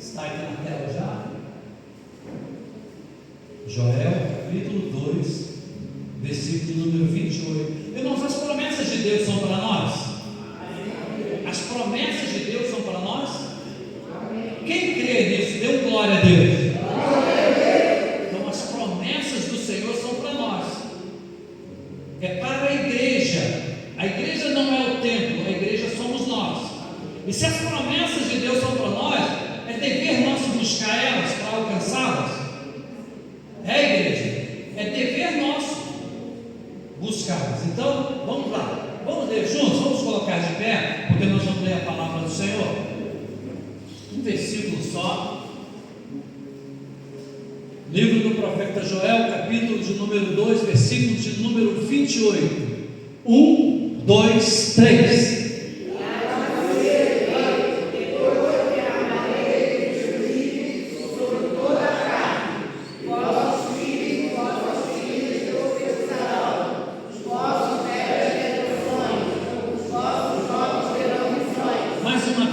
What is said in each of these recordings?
Está aqui na tela já. Joel, capítulo 2, versículo número 28. Irmãos, as promessas de Deus são para nós? As promessas de Deus são para nós? Quem crê nisso, dê um glória a Deus. Então, as promessas do Senhor são para nós. É para a igreja. A igreja não é o templo, a igreja somos nós. E se as promessas de Deus são para nós, é dever nosso buscar elas para alcançá-las. É, igreja, é dever nosso buscá-las. Então, vamos lá, vamos ler juntos, vamos colocar de pé, porque nós vamos ler a palavra do Senhor. Um versículo só. Livro do profeta Joel, capítulo de número 2, versículo de número 28. 1, 2, 3.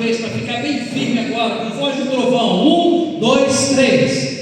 Para ficar bem firme agora, com voz de trovão. 1, 2, 3.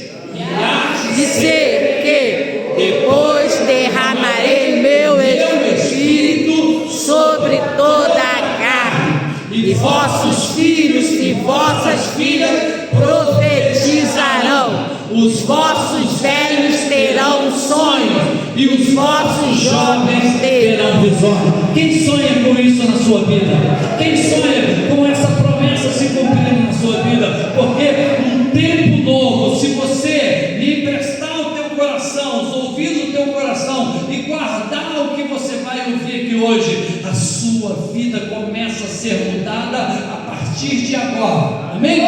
Dizer que depois derramarei meu espírito sobre toda a carne, e vossos filhos e vossas filhas profetizarão, os vossos velhos terão sonhos, e os vossos jovens terão visões. Quem sonha com isso na sua vida? Quem sonha com essa promessa se cumprindo na sua vida? Porque um tempo novo, se você lhe emprestar o teu coração, os ouvidos do teu coração e guardar o que você vai ouvir aqui hoje, a sua vida começa a ser mudada a partir de agora. Amém?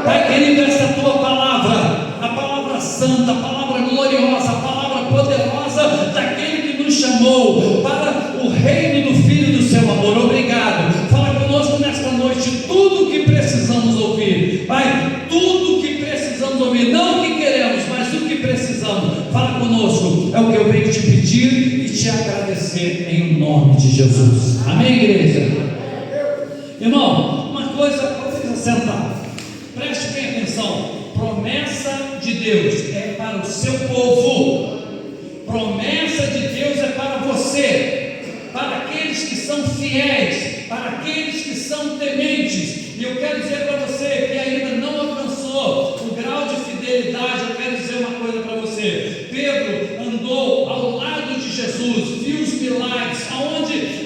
Pai querido, essa é a tua palavra, a palavra santa, a palavra gloriosa, a palavra poderosa daquele que nos chamou para o reino do Filho do seu amor. Obrigado. Fala conosco nesta noite tudo o que precisamos ouvir, Pai, tudo o que precisamos ouvir, não o que queremos, mas o que precisamos. Fala conosco, é o que eu venho te pedir e te agradecer em nome de Jesus. Amém, igreja? Irmão, uma coisa, precisa sentar, preste bem atenção. Promessa de Deus é para o seu povo, promessa de Deus é para você, para aqueles que são fiéis, para aqueles que são tementes. E eu quero dizer para você que ainda não alcançou o grau de fidelidade, eu quero dizer uma coisa para você. Pedro andou ao lado de Jesus, viu os milagres, aonde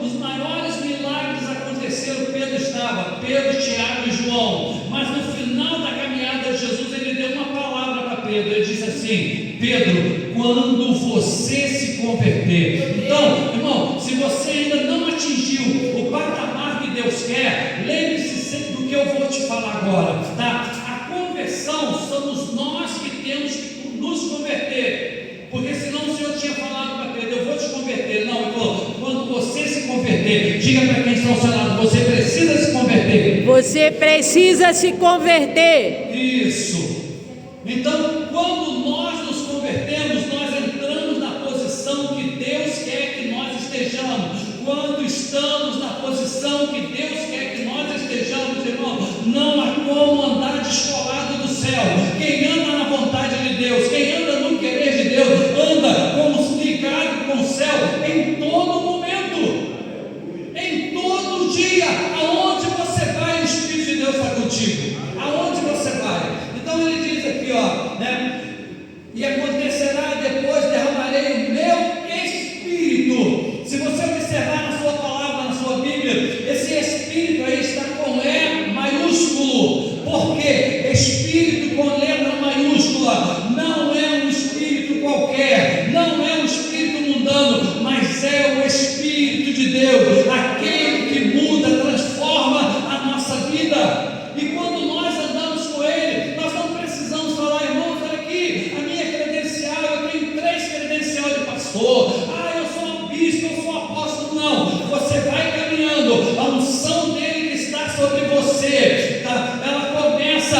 os maiores milagres aconteceram, Pedro estava, Pedro, Tiago e João. Mas no final da caminhada de Jesus, ele deu uma palavra para Pedro. Ele disse assim: Pedro, quando você se converter. Então, irmão, se você ainda não atingiu o patamar que Deus quer, lembre-se sempre do que eu vou te falar agora, tá? A conversão somos nós que temos que nos converter, porque senão o Senhor tinha falado para Pedro: eu vou te converter. Não, ele falou: quando você se converter, diga para quem está ao seu lado, você precisa se converter. Você precisa se converter. Isso. Então, quando nós nos convertemos, nós entramos na posição que Deus quer que nós estejamos. Quando estamos na posição que Deus quer que nós estejamos, irmão, não há como andar descolado do céu. Quem anda na vontade de Deus, quem anda no querer de Deus, anda como ligado com o céu em todo momento, em todo dia. Aonde você vai, o Espírito de Deus está contigo. Aonde você vai? Então ele diz aqui, né? E acontecerá depois, derramarei o meu Espírito. Se você observar na sua palavra, na sua Bíblia, esse Espírito aí está com E maiúsculo. Por quê? Espírito com letra maiúscula. Não é um espírito qualquer, não é um espírito mundano, mas é o Espírito de Deus, aquele que muda, transforma a nossa vida. E quando nós andamos com Ele, nós não precisamos falar: irmãos, olha aqui, a minha credencial, eu tenho 3 credenciais de pastor, eu sou bispo, eu sou apóstolo. Não, você vai caminhando, a unção dele que está sobre você, tá? Ela começa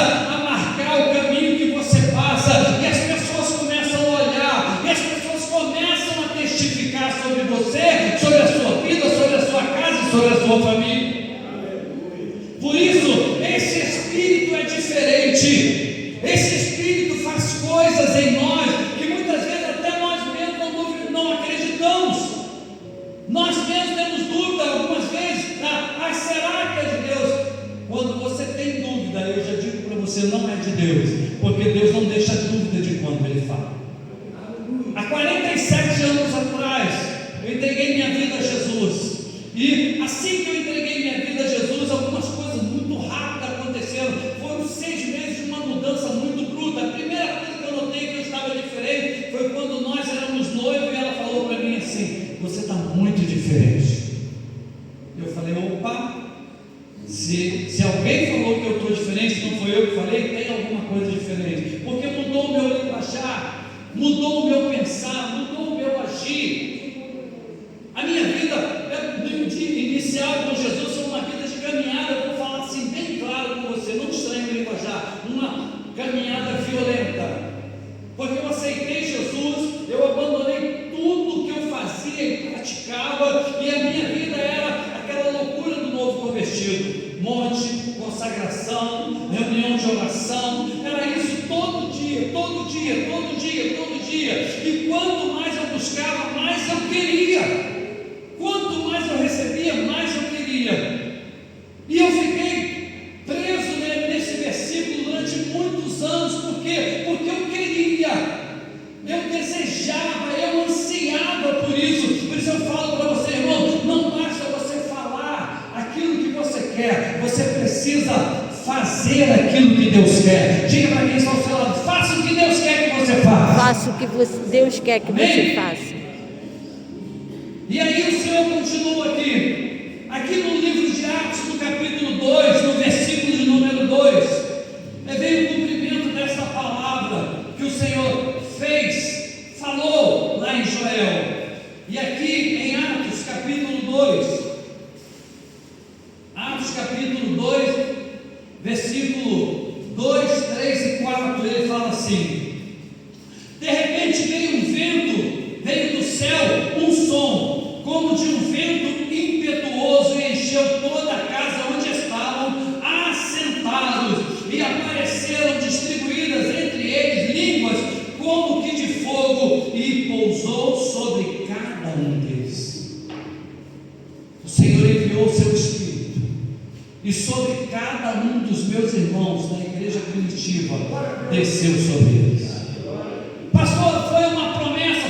você não é de Deus, porque Deus não deixa dúvida de quando Ele fala. Há 47 anos atrás, eu entreguei minha vida a Jesus, e assim que eu entreguei minha vida a Jesus, algumas coisas muito rápidas aconteceram. Foram 6 meses de uma mudança muito bruta. A primeira coisa que eu notei que eu estava diferente foi quando nós éramos noivos, e ela falou para mim assim: você está muito diferente. Eu falei: opa, se alguém falou que eu estou diferente, não foi eu que falei, tem alguma coisa diferente, porque mudou o meu linguajar, mudou o meu pensar, mudou o meu agir. A minha vida inicial com Jesus foi uma vida de caminhada. Eu vou falar assim bem claro com você, não estranhe o linguajar, uma caminhada violenta, porque eu aceitei Jesus, eu abandonei tudo que eu fazia e praticava, e a minha vida era aquela loucura do novo convertido: monte, consagração, reunião de oração, era isso todo dia, todo dia, todo dia, todo dia. E quanto mais eu buscava, mais eu queria. Quanto mais eu recebia, mais eu queria. E eu fiquei preso nesse versículo durante muitos anos. Por quê? Porque eu queria, eu desejava, eu ansiava por isso. Por isso eu falo para você, irmão, não basta você falar aquilo que você quer, você precisa fazer aquilo que Deus quer. Diga para quem está ao seu lado: faça o que Deus quer que você faça. Faça o que Deus quer que você faça. E aí o Senhor continua aqui no livro de Atos, no capítulo 2, no versículo de número 2, veio o cumprimento desta palavra que o Senhor fez, falou lá em Joel. E aqui em Atos capítulo 2, versículo 2, 3 e 4, ele fala assim: de repente veio do céu um som como de um vento impetuoso, e encheu toda a casa onde estavam assentados, e apareceram distribuídas entre eles línguas como que de fogo, e pousou sobre cada um deles. O Senhor enviou o seu Espírito, e sobre cada um dos meus irmãos da igreja primitiva desceu sobre eles. Pastor, foi uma promessa.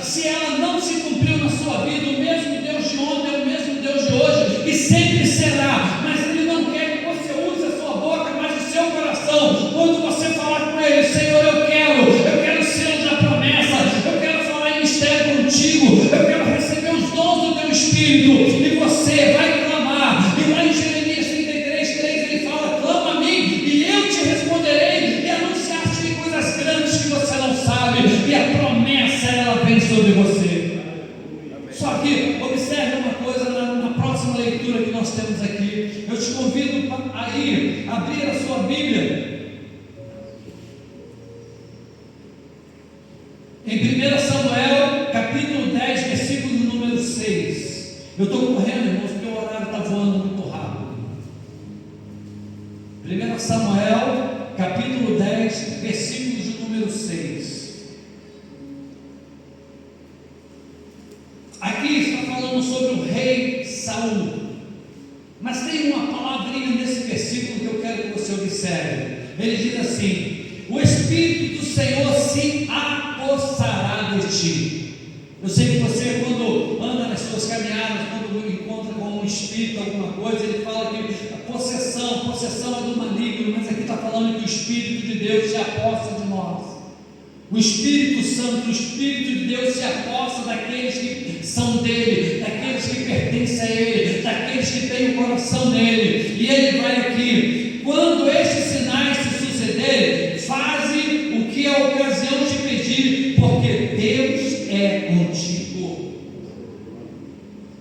Se ela não se cumpriu na sua vida, o mesmo Deus de ontem é o mesmo Deus de hoje, e sempre será. Mas Ele não quer que você use a sua boca, mas o seu coração. Quando você falar com Ele: Senhor, eu quero ser da promessa, eu quero falar em mistério contigo, eu quero receber os dons do teu Espírito, e você vai clamar. E lá em Jeremias 33:3 ele fala: clama a mim e eu te responderei, e anunciar-te coisas grandes que você não sabe. E a promessa, ela vem sobre você. Só que observe uma coisa na próxima leitura que nós temos aqui. Eu te convido a ir abrir a sua Bíblia em 1 Samuel capítulo 10, versículo número 6. Eu estou correndo, irmãos, porque o horário está voando muito rápido. 1 Samuel capítulo 10, versículo de número 6. Aqui está falando sobre o rei Saul, mas tem uma palavrinha nesse versículo que eu quero que você observe. Ele diz assim: o Espírito do Senhor se apossará de ti. Eu sei que você, quando anda nas suas caminhadas, quando encontra com um espírito, alguma coisa, ele fala que a possessão é do maligno, mas aqui está falando que o Espírito de Deus se apossa de nós. O Espírito Santo, o Espírito de Deus se aposta daqueles que são dele, daqueles que pertencem a ele, daqueles que têm o coração dele. E ele vai aqui: quando estes sinais se sucederem, faze o que é ocasião de pedir, porque Deus é contigo.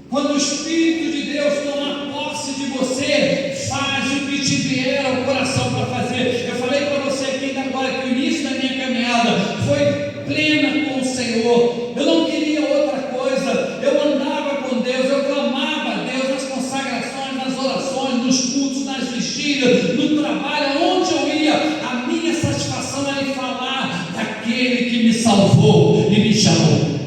Quando o Espírito de Deus tomar posse de você, faz o que te vier ao coração para fazer. Eu falei para você aqui ainda agora que o início da minha caminhada foi plena com o Senhor. Eu não queria outra coisa. Eu andava com Deus, eu clamava a Deus nas consagrações, nas orações, nos cultos, nas vigílias, no trabalho, onde eu ia. A minha satisfação era em falar daquele que me salvou e me chamou.